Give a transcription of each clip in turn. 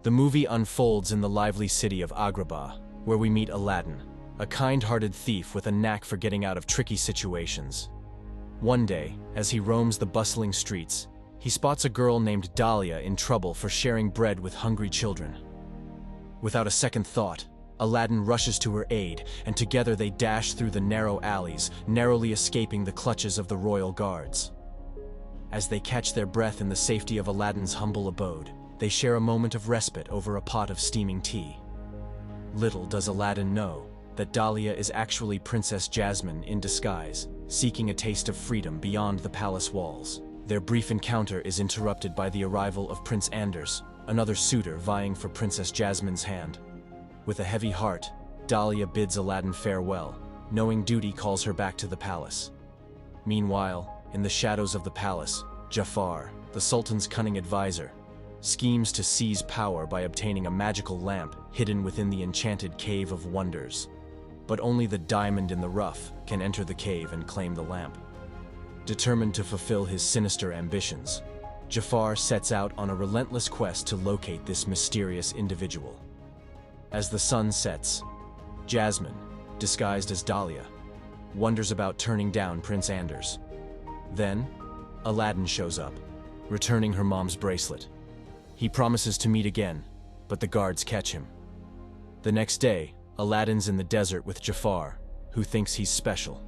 The movie unfolds in the lively city of Agrabah, where we meet Aladdin, a kind-hearted thief with a knack for getting out of tricky situations. One day, as he roams the bustling streets, he spots a girl named Dahlia in trouble for sharing bread with hungry children. Without a second thought, Aladdin rushes to her aid, and together they dash through the narrow alleys, narrowly escaping the clutches of the royal guards. As they catch their breath in the safety of Aladdin's humble abode, they share a moment of respite over a pot of steaming tea. Little does Aladdin know that Dahlia is actually Princess Jasmine in disguise, seeking a taste of freedom beyond the palace walls. Their brief encounter is interrupted by the arrival of Prince Anders, another suitor vying for Princess Jasmine's hand. With a heavy heart, Dahlia bids Aladdin farewell, knowing duty calls her back to the palace. Meanwhile, in the shadows of the palace, Jafar, the Sultan's cunning advisor, schemes to seize power by obtaining a magical lamp hidden within the enchanted Cave of Wonders. But only the diamond in the rough can enter the cave and claim the lamp. Determined to fulfill his sinister ambitions, Jafar sets out on a relentless quest to locate this mysterious individual. As the sun sets, Jasmine, disguised as Dahlia, wonders about turning down Prince Anders. Then, Aladdin shows up, returning her mom's bracelet. He promises to meet again, but the guards catch him. The next day, Aladdin's in the desert with Jafar, who thinks he's special.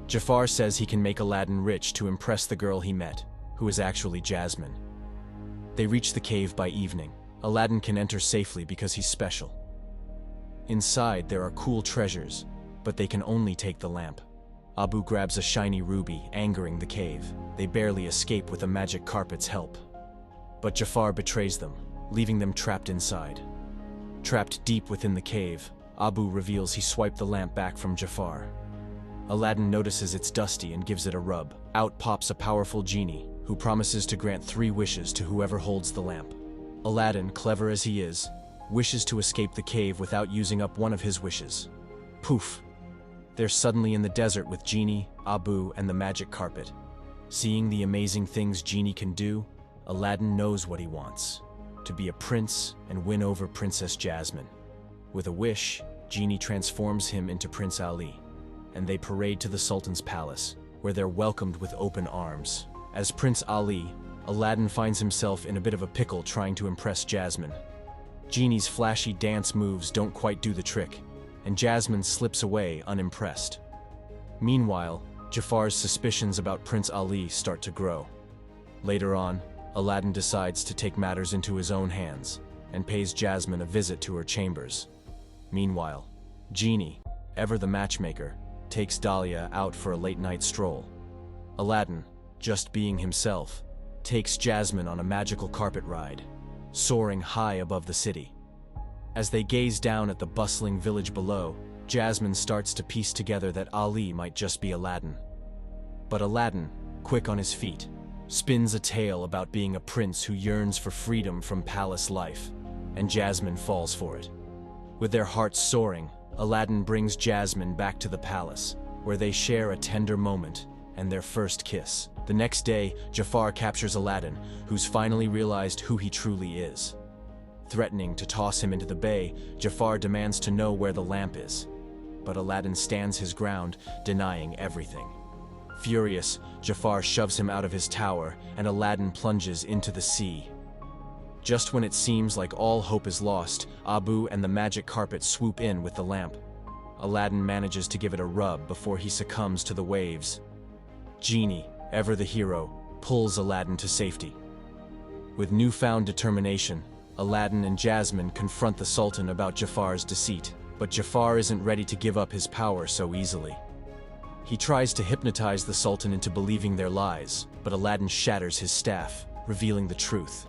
Jafar says he can make Aladdin rich to impress the girl he met, who is actually Jasmine. They reach the cave by evening. Aladdin can enter safely because he's special. Inside, there are cool treasures, but they can only take the lamp. Abu grabs a shiny ruby, angering the cave. They barely escape with the magic carpet's help. But Jafar betrays them, leaving them trapped inside. Trapped deep within the cave, Abu reveals he swiped the lamp back from Jafar. Aladdin notices it's dusty and gives it a rub. Out pops a powerful genie, who promises to grant 3 wishes to whoever holds the lamp. Aladdin, clever as he is, wishes to escape the cave without using up one of his wishes. Poof! They're suddenly in the desert with Genie, Abu, and the magic carpet. Seeing the amazing things Genie can do, Aladdin knows what he wants: to be a prince and win over Princess Jasmine. With a wish, Genie transforms him into Prince Ali, and they parade to the Sultan's palace, where they're welcomed with open arms. As Prince Ali, Aladdin finds himself in a bit of a pickle trying to impress Jasmine. Genie's flashy dance moves don't quite do the trick, and Jasmine slips away unimpressed. Meanwhile, Jafar's suspicions about Prince Ali start to grow. Later on, Aladdin decides to take matters into his own hands and pays Jasmine a visit to her chambers. Meanwhile, Genie, ever the matchmaker, takes Dahlia out for a late-night stroll. Aladdin, just being himself, takes Jasmine on a magical carpet ride, soaring high above the city. As they gaze down at the bustling village below, Jasmine starts to piece together that Ali might just be Aladdin. But Aladdin, quick on his feet, spins a tale about being a prince who yearns for freedom from palace life, and Jasmine falls for it. With their hearts soaring, Aladdin brings Jasmine back to the palace, where they share a tender moment and their first kiss. The next day, Jafar captures Aladdin, who's finally realized who he truly is. Threatening to toss him into the bay, Jafar demands to know where the lamp is. But Aladdin stands his ground, denying everything. Furious, Jafar shoves him out of his tower, and Aladdin plunges into the sea. Just when it seems like all hope is lost, Abu and the magic carpet swoop in with the lamp. Aladdin manages to give it a rub before he succumbs to the waves. Genie, ever the hero, pulls Aladdin to safety. With newfound determination, Aladdin and Jasmine confront the Sultan about Jafar's deceit, but Jafar isn't ready to give up his power so easily. He tries to hypnotize the Sultan into believing their lies, but Aladdin shatters his staff, revealing the truth.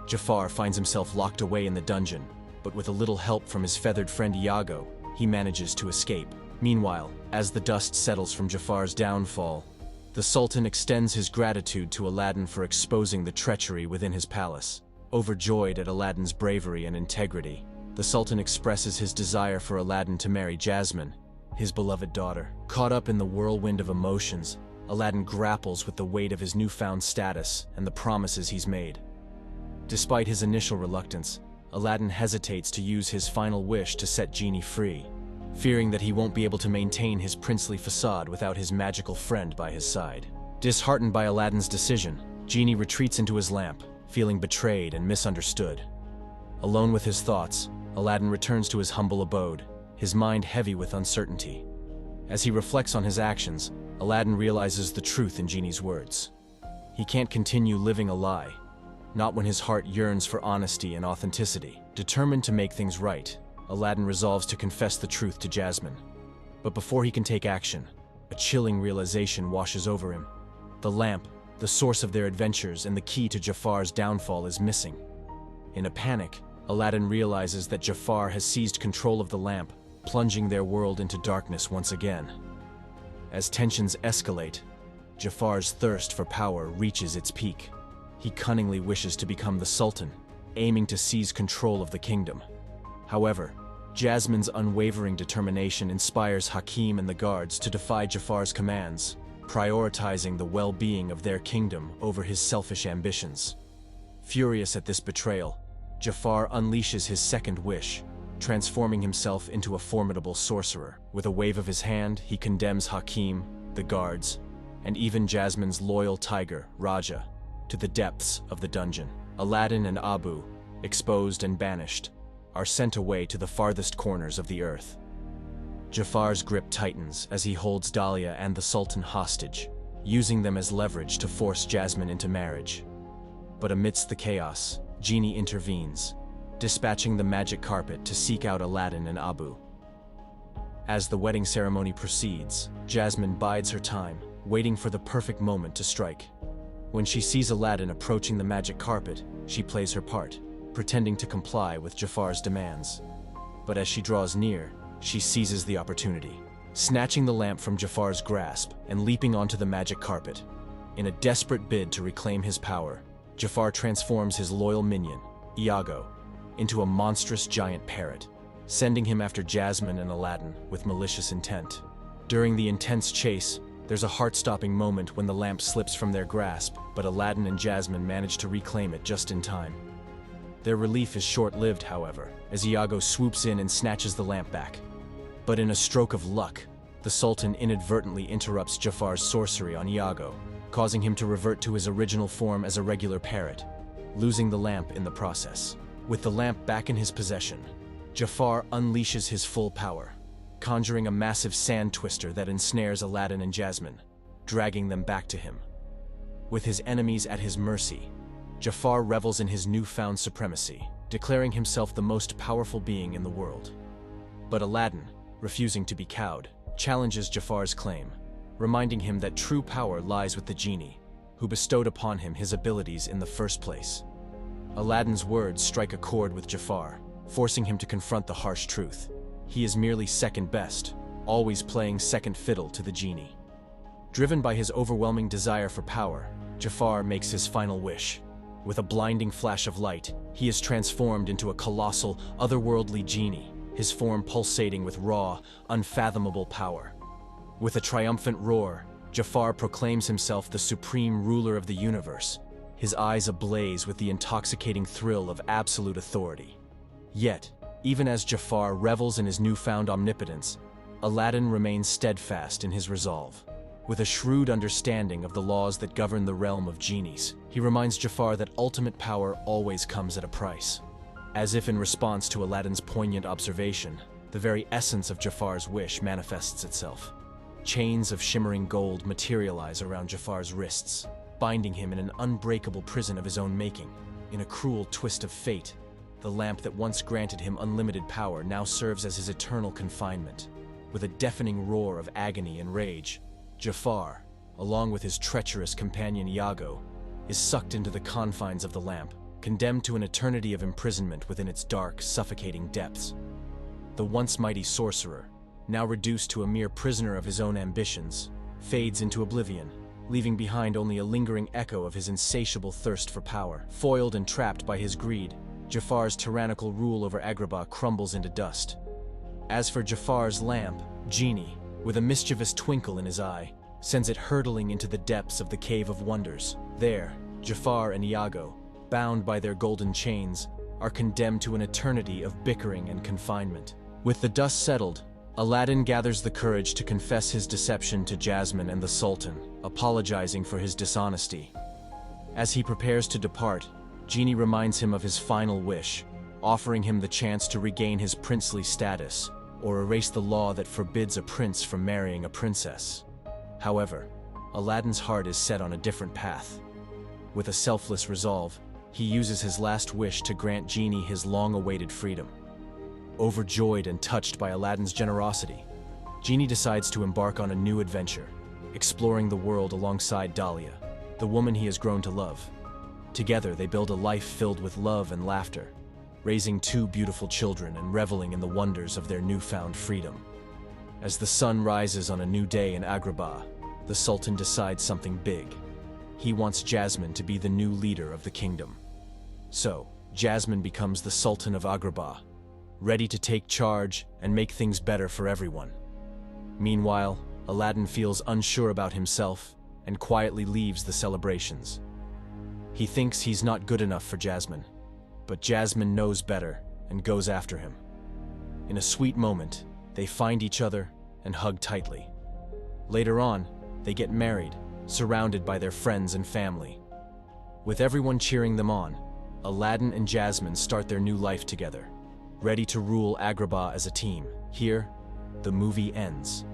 Jafar finds himself locked away in the dungeon, but with a little help from his feathered friend Iago, he manages to escape. Meanwhile, as the dust settles from Jafar's downfall, the Sultan extends his gratitude to Aladdin for exposing the treachery within his palace. Overjoyed at Aladdin's bravery and integrity, the Sultan expresses his desire for Aladdin to marry Jasmine, his beloved daughter. Caught up in the whirlwind of emotions, Aladdin grapples with the weight of his newfound status and the promises he's made. Despite his initial reluctance, Aladdin hesitates to use his final wish to set Genie free, fearing that he won't be able to maintain his princely facade without his magical friend by his side. Disheartened by Aladdin's decision, Genie retreats into his lamp, feeling betrayed and misunderstood. Alone with his thoughts, Aladdin returns to his humble abode, his mind heavy with uncertainty. As he reflects on his actions, Aladdin realizes the truth in Genie's words. He can't continue living a lie, not when his heart yearns for honesty and authenticity. Determined to make things right, Aladdin resolves to confess the truth to Jasmine. But before he can take action, a chilling realization washes over him. The lamp, the source of their adventures and the key to Jafar's downfall, is missing. In a panic, Aladdin realizes that Jafar has seized control of the lamp, plunging their world into darkness once again. As tensions escalate, Jafar's thirst for power reaches its peak. He cunningly wishes to become the Sultan, aiming to seize control of the kingdom. However, Jasmine's unwavering determination inspires Hakim and the guards to defy Jafar's commands, prioritizing the well-being of their kingdom over his selfish ambitions. Furious at this betrayal, Jafar unleashes his second wish, transforming himself into a formidable sorcerer. With a wave of his hand, he condemns Hakim, the guards, and even Jasmine's loyal tiger, Raja, to the depths of the dungeon. Aladdin and Abu, exposed and banished, are sent away to the farthest corners of the earth. Jafar's grip tightens as he holds Dahlia and the Sultan hostage, using them as leverage to force Jasmine into marriage. But amidst the chaos, Genie intervenes, dispatching the magic carpet to seek out Aladdin and Abu. As the wedding ceremony proceeds, Jasmine bides her time, waiting for the perfect moment to strike. When she sees Aladdin approaching the magic carpet, she plays her part, pretending to comply with Jafar's demands. But as she draws near, she seizes the opportunity, snatching the lamp from Jafar's grasp and leaping onto the magic carpet. In a desperate bid to reclaim his power, Jafar transforms his loyal minion, Iago, into a monstrous giant parrot, sending him after Jasmine and Aladdin with malicious intent. During the intense chase, there's a heart-stopping moment when the lamp slips from their grasp, but Aladdin and Jasmine manage to reclaim it just in time. Their relief is short-lived, however, as Iago swoops in and snatches the lamp back. But in a stroke of luck, the Sultan inadvertently interrupts Jafar's sorcery on Iago, causing him to revert to his original form as a regular parrot, losing the lamp in the process. With the lamp back in his possession, Jafar unleashes his full power, conjuring a massive sand twister that ensnares Aladdin and Jasmine, dragging them back to him. With his enemies at his mercy, Jafar revels in his newfound supremacy, declaring himself the most powerful being in the world. But Aladdin, refusing to be cowed, challenges Jafar's claim, reminding him that true power lies with the genie, who bestowed upon him his abilities in the first place. Aladdin's words strike a chord with Jafar, forcing him to confront the harsh truth. He is merely second best, always playing second fiddle to the genie. Driven by his overwhelming desire for power, Jafar makes his final wish. With a blinding flash of light, he is transformed into a colossal, otherworldly genie, his form pulsating with raw, unfathomable power. With a triumphant roar, Jafar proclaims himself the supreme ruler of the universe, his eyes ablaze with the intoxicating thrill of absolute authority. Yet, even as Jafar revels in his newfound omnipotence, Aladdin remains steadfast in his resolve. With a shrewd understanding of the laws that govern the realm of genies, he reminds Jafar that ultimate power always comes at a price. As if in response to Aladdin's poignant observation, the very essence of Jafar's wish manifests itself. Chains of shimmering gold materialize around Jafar's wrists, binding him in an unbreakable prison of his own making. In a cruel twist of fate, the lamp that once granted him unlimited power now serves as his eternal confinement. With a deafening roar of agony and rage, Jafar, along with his treacherous companion Iago, is sucked into the confines of the lamp, condemned to an eternity of imprisonment within its dark, suffocating depths. The once mighty sorcerer, now reduced to a mere prisoner of his own ambitions, fades into oblivion, leaving behind only a lingering echo of his insatiable thirst for power. Foiled and trapped by his greed, Jafar's tyrannical rule over Agrabah crumbles into dust. As for Jafar's lamp, Genie, with a mischievous twinkle in his eye, sends it hurtling into the depths of the Cave of Wonders. There, Jafar and Iago, bound by their golden chains, are condemned to an eternity of bickering and confinement. With the dust settled, Aladdin gathers the courage to confess his deception to Jasmine and the Sultan, apologizing for his dishonesty. As he prepares to depart, Genie reminds him of his final wish, offering him the chance to regain his princely status or erase the law that forbids a prince from marrying a princess. However, Aladdin's heart is set on a different path. With a selfless resolve, he uses his last wish to grant Genie his long-awaited freedom. Overjoyed and touched by Aladdin's generosity, Genie decides to embark on a new adventure, exploring the world alongside Dahlia, the woman he has grown to love. Together, they build a life filled with love and laughter, raising two beautiful children and reveling in the wonders of their newfound freedom. As the sun rises on a new day in Agrabah, the Sultan decides something big. He wants Jasmine to be the new leader of the kingdom. So, Jasmine becomes the Sultan of Agrabah, ready to take charge and make things better for everyone. Meanwhile, Aladdin feels unsure about himself and quietly leaves the celebrations. He thinks he's not good enough for Jasmine, but Jasmine knows better and goes after him. In a sweet moment, they find each other and hug tightly. Later on, they get married, surrounded by their friends and family. With everyone cheering them on, Aladdin and Jasmine start their new life together, ready to rule Agrabah as a team. Here, the movie ends.